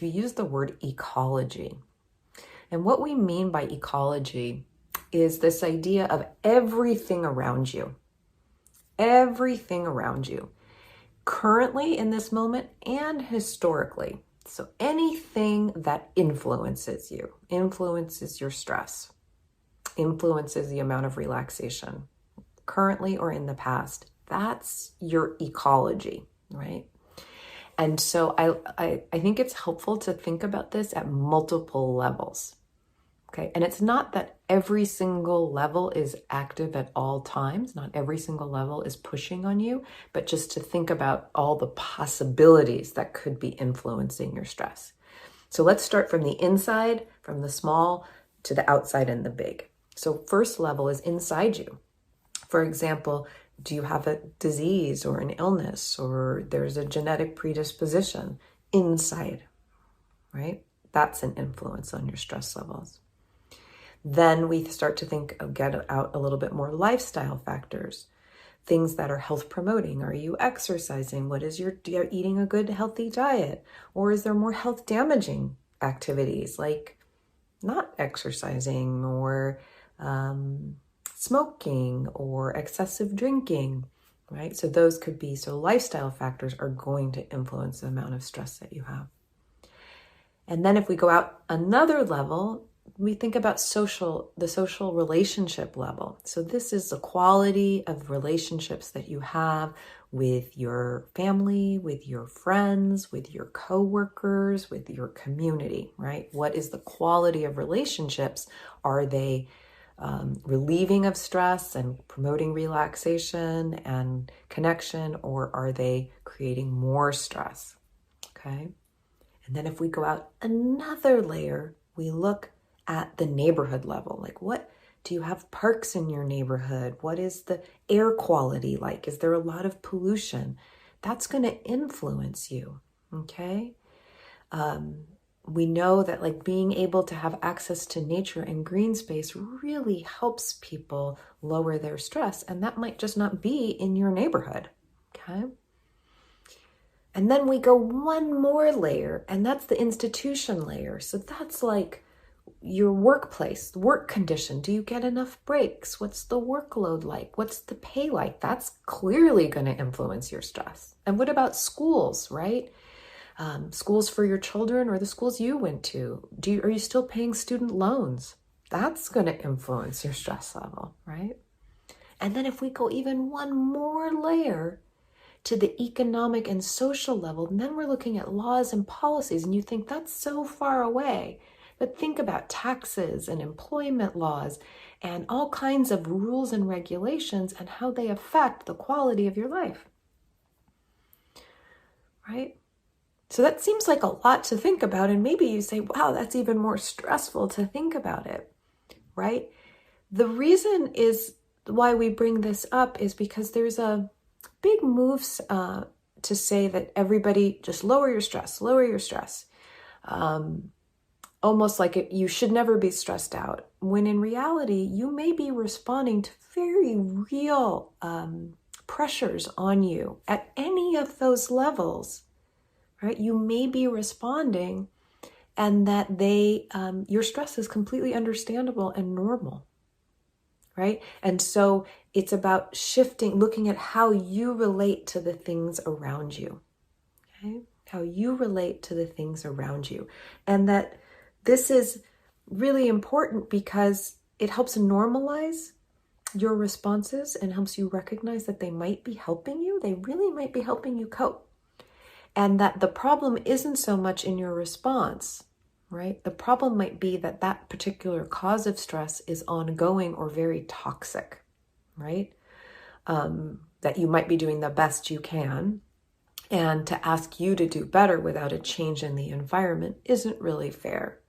we use the word ecology. And what we mean by ecology is this idea of everything around you. Everything around you. Currently in this moment and historically. So anything that influences you, influences your stress, influences the amount of relaxation, currently or in the past, that's your ecology, right? And so I think it's helpful to think about this at multiple levels, okay? And it's not that every single level is active at all times, not every single level is pushing on you, but just to think about all the possibilities that could be influencing your stress. So let's start from the inside, from the small to the outside and the big. So first level is inside you. For example, do you have a disease or an illness, or there's a genetic predisposition inside, right? That's an influence on your stress levels. Then we start to get out a little bit more lifestyle factors, things that are health promoting. Are you exercising? What is you're eating a good healthy diet? Or is there more health damaging activities like not exercising or smoking or excessive drinking, right? So those could be, so lifestyle factors are going to influence the amount of stress that you have. And then if we go out another level, we think about the social relationship level. So this is the quality of relationships that you have with your family, with your friends, with your coworkers, with your community, right? What is the quality of relationships? Are they relieving of stress and promoting relaxation and connection, or are they creating more stress? Okay. And then if we go out another layer, we look at the neighborhood level. Like, what do you have parks in your neighborhood? What is the air quality like? Is there a lot of pollution? That's going to influence you. Okay. We know that like being able to have access to nature and green space really helps people lower their stress. And that might just not be in your neighborhood. Okay. And then we go one more layer, and that's the institution layer. So that's like your workplace, work condition. Do you get enough breaks? What's the workload like? What's the pay like? That's clearly going to influence your stress. And what about schools, right? Schools for your children or the schools you went to? Are you still paying student loans? That's going to influence your stress level, right? And then if we go even one more layer to the economic and social level, then we're looking at laws and policies, and you think that's so far away. But think about taxes and employment laws and all kinds of rules and regulations and how they affect the quality of your life, right? So that seems like a lot to think about. And maybe you say, wow, that's even more stressful to think about it, right? The reason is why we bring this up is because there's a big moves to say that everybody just lower your stress. Almost like you should never be stressed out. When in reality, you may be responding to very real pressures on you at any of those levels. Right? You may be responding, and that your stress is completely understandable and normal, right? And so it's about shifting, looking at how you relate to the things around you, okay? How you relate to the things around you. And that this is really important because it helps normalize your responses and helps you recognize that they might be helping you. They really might be helping you cope. And that the problem isn't so much in your response, right? The problem might be that that particular cause of stress is ongoing or very toxic, right? That you might be doing the best you can. And to ask you to do better without a change in the environment isn't really fair.